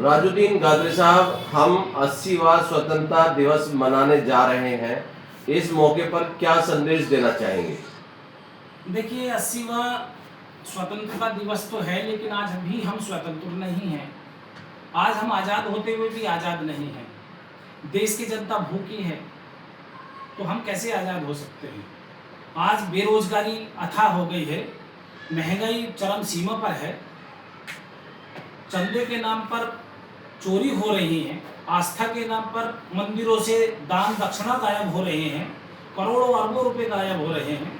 राजुद्दीन गादरी साहब, हम 80वां स्वतंत्रता दिवस मनाने जा रहे हैं। इस मौके पर क्या संदेश देना चाहेंगे? देखिए, 80वां स्वतंत्रता दिवस तो है, लेकिन आज भी हम स्वतंत्र नहीं हैं। आज हम आज़ाद होते हुए भी आज़ाद नहीं हैं। देश की जनता भूखी है, तो हम कैसे आज़ाद हो सकते हैं? आज बेरोजगारी अथाह हो गई है, महंगाई चरम सीमा पर है, चंदे के नाम पर चोरी हो रही है, आस्था के नाम पर मंदिरों से दान दक्षिणा गायब हो रहे हैं, करोड़ों अरबों रुपए गायब हो रहे हैं।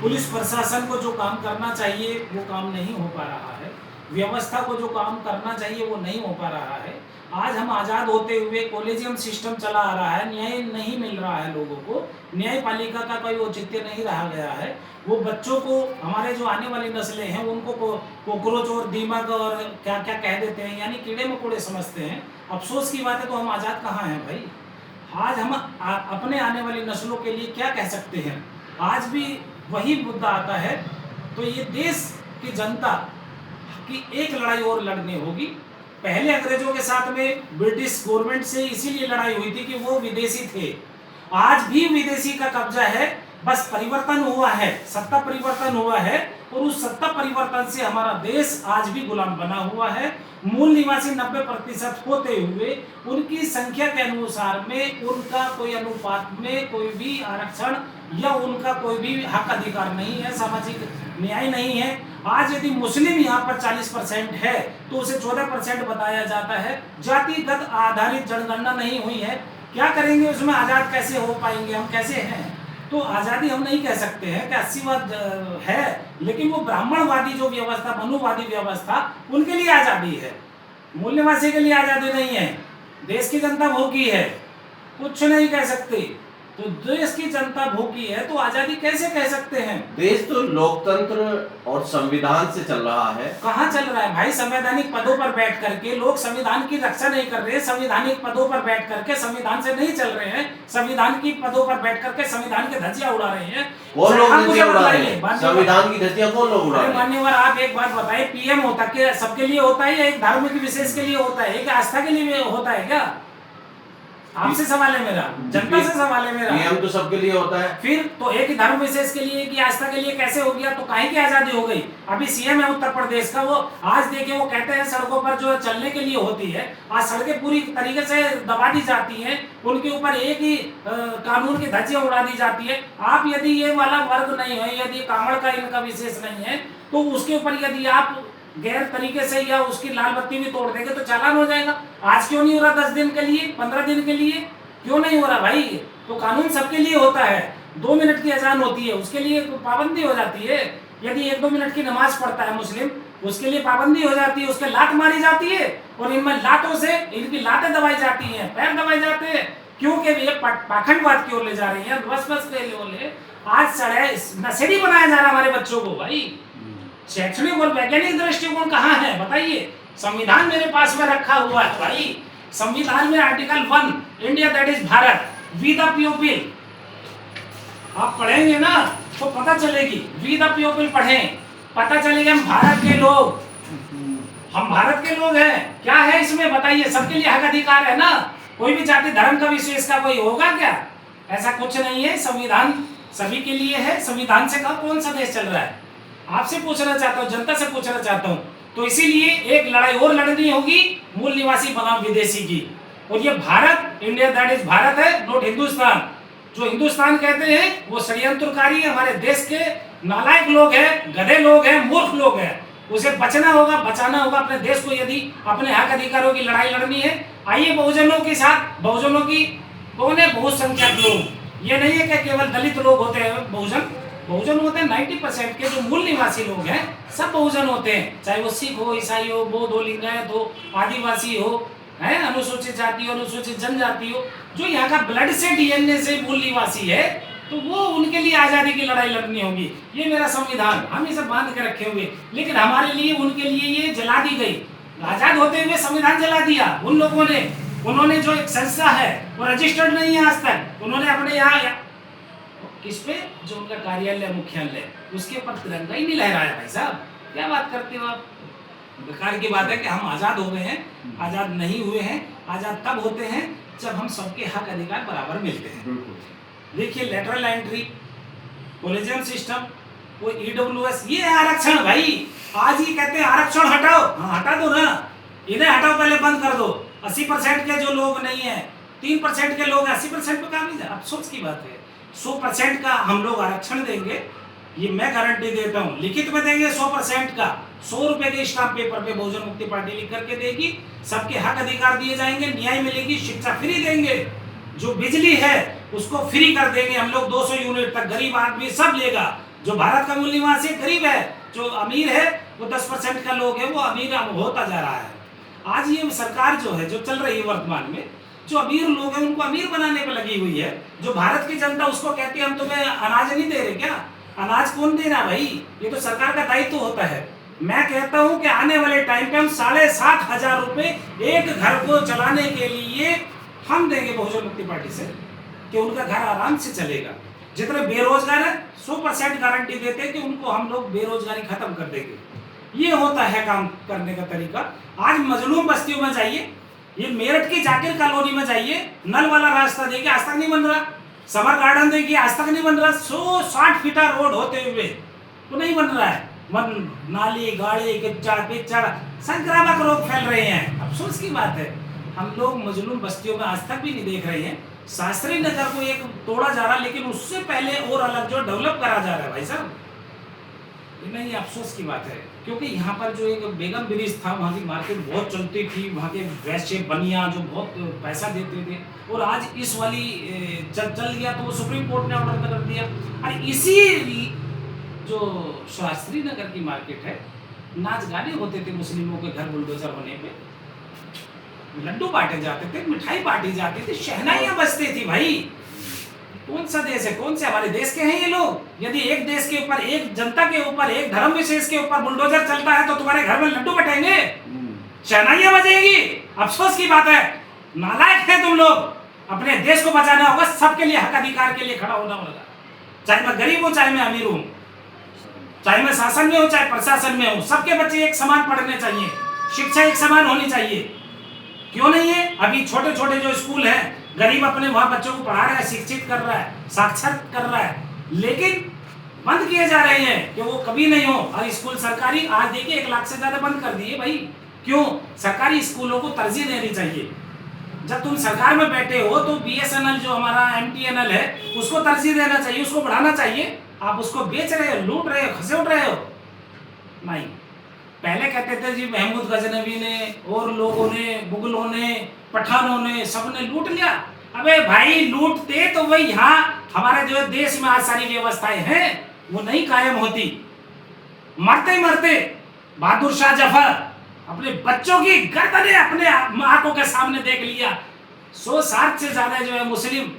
पुलिस प्रशासन को जो काम करना चाहिए वो काम नहीं हो पा रहा है, व्यवस्था को जो काम करना चाहिए वो नहीं हो पा रहा है। आज हम आज़ाद होते हुए कॉलेजियम सिस्टम चला आ रहा है, न्याय नहीं मिल रहा है लोगों को, न्यायपालिका का कोई औचित्य नहीं रहा गया है। वो बच्चों को, हमारे जो आने वाली नस्लें हैं उनको कोकरोच और दीमक और क्या क्या कह देते हैं, यानी कीड़े मकोड़े समझते हैं। अफसोस की बात है, तो हम आज़ाद कहाँ हैं भाई? आज हम अपने आने वाली नस्लों के लिए क्या कह सकते हैं? आज भी वही मुद्दा आता है। तो ये देश की जनता की एक लड़ाई और लड़नी होगी। पहले अंग्रेजों के साथ में ब्रिटिश गवर्नमेंट से इसीलिए लड़ाई हुई थी कि वो विदेशी थे। आज भी विदेशी का कब्जा है, बस परिवर्तन हुआ है, सत्ता परिवर्तन हुआ है, और उस सत्ता परिवर्तन से हमारा देश आज भी गुलाम बना हुआ है। मूल निवासी 90% होते हुए उनकी संख्या के अनुसार में उनका कोई अनुपात में कोई भी आरक्षण या उनका कोई भी हक अधिकार नहीं है, सामाजिक न्याय नहीं है। आज यदि मुस्लिम यहाँ पर 40% है तो उसे 14% बताया जाता है। जातिगत आधारित जनगणना नहीं हुई है, क्या करेंगे उसमें? आज़ाद कैसे हो पाएंगे? हम कैसे हैं? तो आज़ादी हम नहीं कह सकते हैं कि 80वाद है, लेकिन वो ब्राह्मणवादी जो व्यवस्था, मनुवादी व्यवस्था, उनके लिए आज़ादी है, मूल निवासी के लिए आज़ादी नहीं है। देश की जनता भूखी है, कुछ नहीं कह सकते। तो देश की जनता भूखी है तो आज़ादी कैसे कह सकते हैं? देश तो लोकतंत्र और संविधान से चल रहा है। कहाँ चल रहा है भाई? संवैधानिक पदों पर बैठ करके लोग संविधान की रक्षा नहीं कर रहे, संवैधानिक पदों पर बैठ करके संविधान से नहीं चल रहे हैं, संविधान की पदों पर बैठ करके संविधान की धज्जियां उड़ा रहे हैं। कौन लोग धज्जियां उड़ा रहे हैं? संविधान की धज्जियां कौन लोग उड़ा रहे हैं? मान्यवर, आप एक बात बताएं, पीएम होता क्या सबके लिए होता है या एक धार्मिक विशेष के लिए होता है, एक आस्था के लिए होता है क्या? आपसे सवाल है मेरा, जनता से सवाल है मेरा। पीएम तो सबके लिए होता है। फिर तो एक ही धर्म विशेष के लिए, एक ही आस्था के लिए कैसे हो गया? तो काहे की आजादी हो गई? अभी सीएम है उत्तर प्रदेश का, वो आज देखिए वो कहते हैं सड़कों पर जो चलने के लिए होती है, आज सड़कें पूरी तरीके से दबा दी जाती हैं, उनके ऊपर एक ही कानून की धज्जियां उड़ा दी जाती है। आप यदि ये वाला वर्ग नहीं है, यदि कांवड़ का इनका विशेष नहीं है, तो उसके ऊपर यदि आप गैर तरीके से या उसकी लाल बत्ती भी तोड़ देंगे तो चालान हो जाएगा। आज क्यों नहीं हो रहा? 10 दिन के लिए, 15 दिन के लिए क्यों नहीं हो रहा भाई? तो कानून सबके लिए होता है। 2 मिनट की अजान होती है, उसके लिए पाबंदी हो जाती है। यदि 1-2 मिनट की नमाज पढ़ता है मुस्लिम, उसके लिए पाबंदी हो जाती है, उसके लात मारी जाती है, और इनमें लातों से इनकी लातें दबाई जाती हैं, पैर दबाए जाते हैं, क्योंकि ये पाखंडवाद की ओर ले जा रही है, बस ले। आज सड़े नशेड़ी बनाया जा रहा है हमारे बच्चों को भाई। शैक्षणिक और वैज्ञानिक दृष्टिकोण कहाँ है बताइए? संविधान मेरे पास में रखा हुआ है भाई। संविधान में article 1, India that is Bharat, we the people. आप पढ़ेंगे ना तो पता चलेगी, वी द पीपल पढ़ें, पता चलेगा हम भारत के लोग, हम भारत के लोग हैं। क्या है इसमें बताइए? सबके लिए हक अधिकार है ना? कोई भी जाति धर्म का विशेष का कोई होगा क्या? ऐसा कुछ नहीं है। संविधान सभी के लिए है। संविधान से कौन सा देश चल रहा है? आपसे पूछना चाहता हूँ, जनता से पूछना चाहता हूँ। तो इसीलिए एक लड़ाई और लड़नी होगी मूल निवासी बनाम विदेशी की। और ये Bharat, India that is Bharat है, नॉट हिंदुस्तान। जो हिंदुस्तान कहते हैं वो षड्यंत्रकारी है, हमारे देश के नालायक लोग हैं, गधे लोग हैं, मूर्ख लोग हैं। उसे बचना होगा, बचाना होगा अपने देश को। यदि अपने हक अधिकारों की लड़ाई लड़नी है, आइए बहुजनों के साथ। बहुजनों की कौन है? बहुसंख्यक लोग। ये नहीं है कि केवल दलित लोग होते हैं बहुजन। बहुजन होते हैं 90% के जो मूल निवासी लोग हैं, सब बहुजन होते हैं। चाहे वो सिख हो, ईसाई हो, बौद्ध हो, लिंगायत हो, आदिवासी हो, है अनुसूचित जाति हो, अनुसूचित जनजाति हो, जो यहाँ का ब्लड से, डीएनए से मूल निवासी है, तो वो उनके लिए आज़ादी की लड़ाई लड़नी होगी। ये मेरा संविधान, हम इसे बांध के रखे हुए, लेकिन हमारे लिए, उनके लिए ये जला दी गई। आजाद होते हुए संविधान जला दिया उन लोगों ने। उन्होंने जो एक संस्था है वो रजिस्टर्ड नहीं है आज तक। उन्होंने अपने यहाँ किस पे, जो उनका कार्यालय, मुख्यालय, उसके ऊपर तिरंगा ही नहीं लहराया। भाई साहब क्या बात करते हो आप? बेकार की बात है कि हम आज़ाद हो गए हैं, आज़ाद नहीं हुए हैं। आज़ाद तब होते हैं जब हम सबके हक अधिकार बराबर मिलते हैं। बिल्कुल। देखिए लेटरल एंट्री, कोलेजियम सिस्टम, वो ईडब्ल्यूएस, ये है आरक्षण भाई। आज ही कहते हैं आरक्षण हटाओ, हाँ हटा दो ना, इन्हें हटाओ, पहले बंद कर दो। 80% के जो लोग नहीं है, 3% के लोग 80% पे काम नहीं जा। अफसोस की बात है, 100% का हम लोग आरक्षण देंगे, ये मैं गारंटी देता हूँ, लिखित में देंगे 100% का। 100 रुपए के स्टाम्प पेपर पे बहुजन मुक्ति पार्टी लिख करके देगी, सबके हक अधिकार दिए जाएंगे, न्याय मिलेगी, शिक्षा फ्री देंगे, जो बिजली है उसको फ्री कर देंगे हम लोग, 200 यूनिट तक, गरीब आदमी सब लेगा। जो भारत का मूल निवासी गरीब है, जो अमीर है वो 10% का लोग है, वो अमीर होता जा रहा है। आज ये सरकार जो है, जो चल रही है वर्तमान में, जो अमीर लोग हैं उनको अमीर बनाने पे लगी हुई है। जो भारत की जनता उसको कहती है हम तुम्हें अनाज नहीं दे रहे क्या? अनाज कौन दे रहा भाई? ये तो सरकार का दायित्व होता है। मैं कहता हूं कि आने वाले टाइम पे हम 7,500 रुपए एक घर को चलाने के लिए हम देंगे बहुजन मुक्ति पार्टी से, कि उनका घर आराम से चलेगा। जितने बेरोजगार है 100% गारंटी देते हैं कि उनको हम लोग बेरोजगारी खत्म कर देंगे। ये होता है काम करने का तरीका। आज मजलूम बस्तियों में जाइए, ये मेरठ की जाकिर कॉलोनी में जाइए, नल वाला रास्ता देखिए आज तक नहीं बन रहा। समर गार्डन देखिए आज तक नहीं बन रहा। 160 फीटा रोड होते हुए वो नहीं बन रहा है। नाली, गाड़ी, कीचड़, संक्रामक रोग फैल रहे हैं। अफसोस की बात है, हम लोग मजलूम बस्तियों में आज तक भी नहीं देख रहे हैं। शास्त्री नगर को एक तोड़ा जा रहा, लेकिन उससे पहले और अलग जो डेवलप करा जा रहा है भाई साहब, नहीं, अफसोस की बात है। क्योंकि यहाँ पर जो एक बेगम ब्रिज था, वहाँ की मार्केट बहुत चलती थी, वहाँ के वैश्य बनिया जो बहुत पैसा देते थे, और आज इस वाली चल गया तो वो सुप्रीम कोर्ट ने ऑर्डर कर दिया। और इसी जो शास्त्री नगर की मार्केट है, नाच गाने होते थे मुस्लिमों के घर बुलडोजर होने पे, लड्डू बांटे जाते थे, मिठाई बांटी जाती थी, शहनाइयां बजती थी भाई। कौन सा देश है? कौन से हमारे देश के हैं ये लोग? यदि एक देश के ऊपर, एक जनता के ऊपर, एक धर्म विशेष के ऊपर बुलडोजर चलता है तो तुम्हारे घर में लड्डू बटेंगे, शहनाइयां बजेगी? अफसोस की बात है, नालायक है तुम लोग। अपने देश को बचाना होगा, सबके लिए हक अधिकार के लिए खड़ा होना होगा, चाहे मैं गरीब हूं, चाहे मैं अमीर हूं, चाहे मैं शासन में हूं, चाहे प्रशासन में हूं। सबके बच्चे एक समान पढ़ने चाहिए, शिक्षा एक समान होनी चाहिए। क्यों नहीं है? अभी छोटे छोटे जो स्कूल हैं, गरीब अपने वहां बच्चों को पढ़ा रहा है, शिक्षित कर रहा है, साक्षर कर रहा है, लेकिन बंद किए जा रहे हैं कि वो कभी नहीं हो। और स्कूल सरकारी आज देखिए 1 लाख से ज्यादा बंद कर दिए भाई। क्यों? सरकारी स्कूलों को तरजीह देनी चाहिए। जब तुम सरकार में बैठे हो तो BSNL जो हमारा MTNL है उसको तरजीह देना चाहिए, उसको बढ़ाना चाहिए। आप उसको बेच रहे हो, लूट रहे हो, खसेड़ रहे हो। नहीं, पहले कहते थे जी महमूद गजनवी ने और लोगों ने, मुगलों ने, पठानों ने, सबने लूट लिया। अबे भाई, लूटते तो वही यहाँ हमारे जो देश में आज सारी व्यवस्थाएं हैं वो नहीं कायम होती। मरते मरते बहादुर शाह जफर अपने बच्चों की गर्दनें अपने आंखों के सामने देख लिया। 160 से ज्यादा जो है मुस्लिम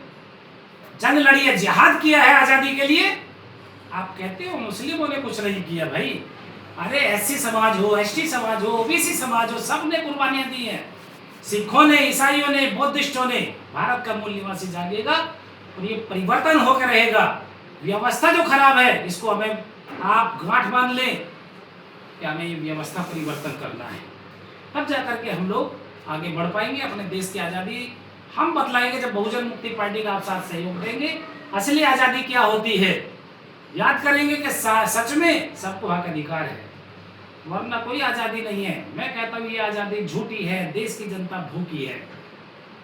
जंग लड़ी है, जिहाद किया है आजादी के लिए। आप कहते हो मुस्लिमों ने कुछ नहीं किया भाई। अरे SC समाज हो, ST समाज हो, OBC समाज हो, सब ने कुर्बानियां दी हैं। सिखों ने, ईसाइयों ने, बुद्धिस्टों ने। भारत का मूल निवासी जागेगा और ये परिवर्तन होकर रहेगा। व्यवस्था जो खराब है इसको हमें आप गांठ बांध लें कि हमें ये व्यवस्था परिवर्तन करना है, तब जाकर के हम लोग आगे बढ़ पाएंगे। अपने देश की आज़ादी हम बतलाएंगे जब बहुजन मुक्ति पार्टी का आप साथ सहयोग देंगे। असली आज़ादी क्या होती है याद करेंगे कि सच में सबको हक अधिकार है, वरना कोई आज़ादी नहीं है। मैं कहता हूँ ये आज़ादी झूठी है, देश की जनता भूखी है।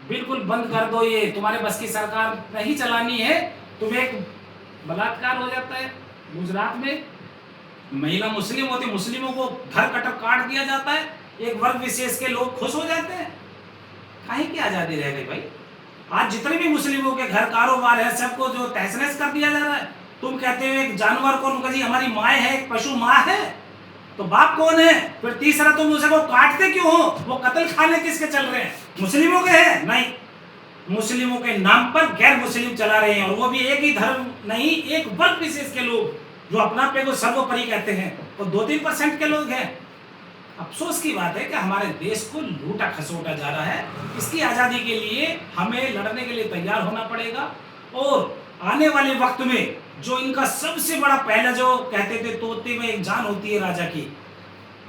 बिल्कुल बंद कर दो ये, तुम्हारे बस की सरकार नहीं चलानी है। तुम्हें एक बलात्कार हो जाता है गुजरात में, महिला मुस्लिम होती, मुस्लिमों को घर कटर काट दिया जाता है, एक वर्ग विशेष के लोग खुश हो जाते हैं। काहे की आज़ादी रह गई भाई? आज जितने भी मुस्लिमों के घर कारोबार है सबको जो तहस नहस कर दिया जा रहा है। तुम कहते हो एक जानवर को उनका जी हमारी माँ है, एक पशु माँ है, तो बाप कौन है? फिर तीसरा तुम उसे को काटते क्यों हो? वो कत्ल खाने किसके चल रहे हैं? मुस्लिमों के हैं? नहीं, मुस्लिमों के नाम पर गैर मुस्लिम चला रहे हैं, और वो भी एक ही धर्म नहीं, एक वर्ग विशेष के लोग जो अपना पे को सर्वोपरि कहते हैं, और 2-3% के लोग हैं। अफसोस की बात है कि हमारे देश को लूटा खसोटा जा रहा है। इसकी आज़ादी के लिए हमें लड़ने के लिए तैयार होना पड़ेगा। और आने वाले वक्त में जो इनका सबसे बड़ा, पहला जो कहते थे तोते में एक जान होती है राजा की,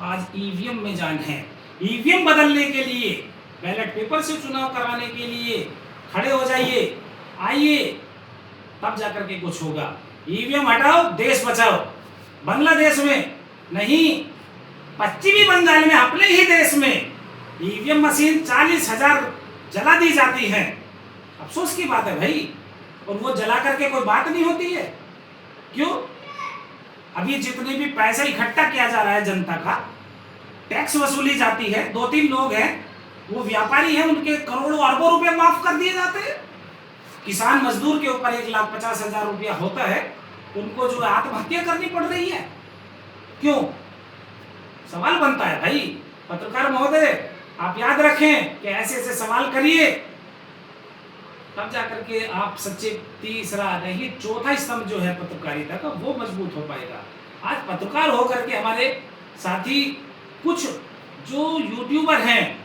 आज ईवीएम में जान है। ईवीएम बदलने के लिए, बैलेट पेपर से चुनाव कराने के लिए खड़े हो जाइए, आइए, तब जाकर के कुछ होगा। ईवीएम हटाओ, देश बचाओ। बांग्लादेश में नहीं, पश्चिमी बंगाल में, अपने ही देश में ईवीएम मशीन 40,000 जला दी जाती है। अफसोस की बात है भाई, और वो जला करके कोई बात नहीं होती है। क्यों? अभी जितने भी पैसा इकट्ठा किया जा रहा है जनता का, टैक्स वसूली जाती है, 2-3 लोग हैं, वो व्यापारी हैं, उनके करोड़ों अरबों रुपए माफ कर दिए जाते हैं। किसान मजदूर के ऊपर 1,50,000 रुपया होता है, उनको जो आत्महत्या करनी पड़ रही है। क्यों? सवाल बनता है भाई। पत्रकार महोदय, आप याद रखें कि ऐसे ऐसे सवाल करिए, तब जाकर के आप सच्चे, तीसरा नहीं, चौथा स्तंभ जो है पत्रकारिता का, वो मजबूत हो पाएगा। आज पत्रकार होकर के हमारे साथी कुछ जो यूट्यूबर हैं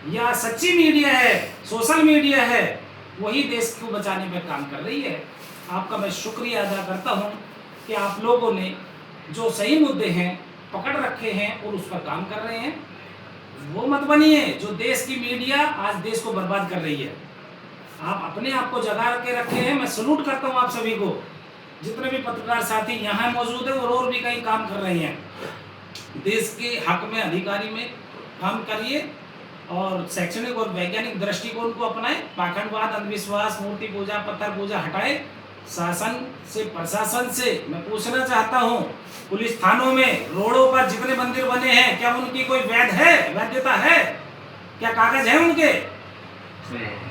या सच्ची मीडिया है, सोशल मीडिया है, वही देश को बचाने में काम कर रही है। आपका मैं शुक्रिया अदा करता हूं कि आप लोगों ने जो सही मुद्दे हैं पकड़ रखे हैं और उस पर काम कर रहे हैं। वो मत बनिए जो देश की मीडिया आज देश को बर्बाद कर रही है। आप अपने आप को जगा के रखे हैं। मैं सलूट करता हूं आप सभी को। जितने भी पत्रकार साथी यहाँ मौजूद है और भी कई काम कर रहे हैं। देश के हक में, अधिकारी में काम करिए और शैक्षणिक और वैज्ञानिक दृष्टिकोण को अपनाएं। पाखंडवाद, अंधविश्वास, मूर्ति पूजा, पत्थर पूजा हटाएं। शासन से, प्रशासन से मैं पूछना चाहता हूं, पुलिस थानों में, रोडों पर जितने मंदिर बने हैं, क्या उनकी कोई वैधता है? क्या कागज है उनके?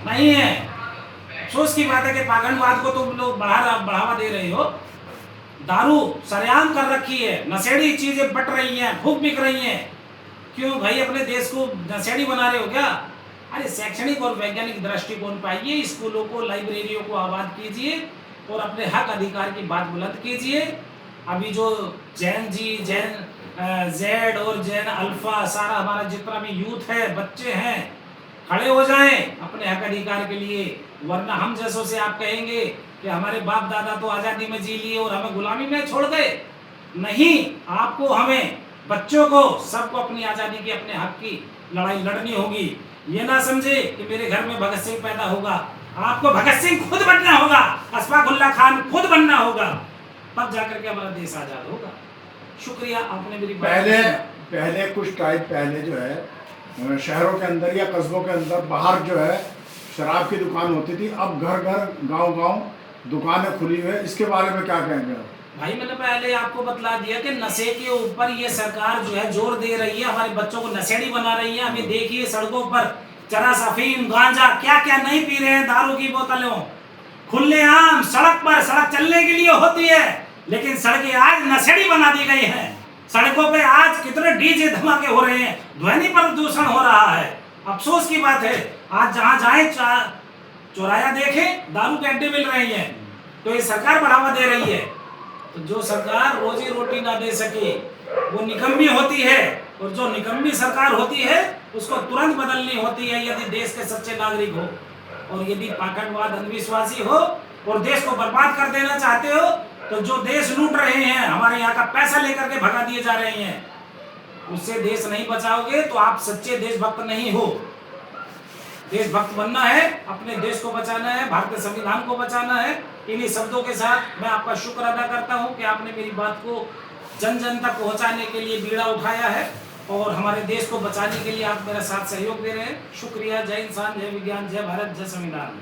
नहीं है। अफसोस की बात है कि पाखंडवाद को तुम लोग बढ़ावा दे रहे हो। दारू सरेआम कर रखी है, नशेड़ी चीजें बट रही हैं, खूब बिक रही हैं। क्यों भाई, अपने देश को नशेड़ी बना रहे हो क्या? अरे शैक्षणिक और वैज्ञानिक दृष्टिकोण पाइए, स्कूलों को, लाइब्रेरियों को आबाद कीजिए और अपने हक अधिकार की बात बुलंद कीजिए। अभी जो जैन जेड और जैन अल्फा, सारा हमारा जितना भी यूथ है, बच्चे हैं, खड़े हो जाएं अपने हक अधिकार के लिए। वरना हम जैसों से आप कहेंगे कि हमारे बाप दादा तो आज़ादी में जी लिए और हमें गुलामी में छोड़ गए। नहीं, आपको, हमें, बच्चों को, सबको अपनी आज़ादी की, अपने हक की लड़ाई लड़नी होगी। ये ना समझे कि मेरे घर में भगत सिंह पैदा होगा। आपको भगत सिंह खुद बनना होगा, अशफाकुल्ला खान खुद बनना होगा, तब जाकर के हमारा देश आज़ाद होगा। शुक्रिया, आपने मेरी पहले कुछ टाइम पहले जो है शहरों के अंदर या कस्बों के अंदर बाहर जो है शराब की दुकान होती थी। अब घर घर, गांव-गांव दुकानें खुली हुई है। इसके बारे में क्या कहेंगे आप? भाई, मैंने पहले आपको बतला दिया कि नशे के ऊपर ये सरकार जो है जोर दे रही है, हमारे बच्चों को नशेड़ी बना रही है। अभी देखिए सड़कों पर चरस, अफीम, गांजा, क्या क्या नहीं पी रहे हैं, दारू की बोतलों खुलेआम सड़क पर। सड़क चलने के लिए होती है, लेकिन सड़कें आज नशेड़ी बना दी गई हैं। सड़कों पे आज कितने डीजे धमाके हो रहे हैं, ध्वनि प्रदूषण हो रहा है। अफसोस की बात है, आज जहाँ जाए चौराया देखें, दारू के अड्डे मिल रहे हैं। तो ये सरकार बढ़ावा दे रही है। तो जो सरकार रोजी रोटी ना दे सके वो निकम्मी होती है, और जो निकम्मी सरकार होती है उसको तुरंत बदलनी होती है यदि देश के सच्चे नागरिक हो। और यदि पाखंडवाद, अंधविश्वासी हो और देश को बर्बाद कर देना चाहते हो, तो जो देश लूट रहे हैं, हमारे यहाँ का पैसा लेकर के भगा दिए जा रहे हैं, उससे देश नहीं बचाओगे तो आप सच्चे देशभक्त नहीं हो। देशभक्त बनना है, अपने देश को बचाना है, भारतीय संविधान को बचाना है। इन्हीं शब्दों के साथ मैं आपका शुक्र अदा करता हूं कि आपने मेरी बात को जन जन तक पहुंचाने के लिए बीड़ा उठाया है और हमारे देश को बचाने के लिए आप मेरा साथ सहयोग दे रहे हैं। शुक्रिया। जय इंसान, जय विज्ञान, जय भारत, जय संविधान।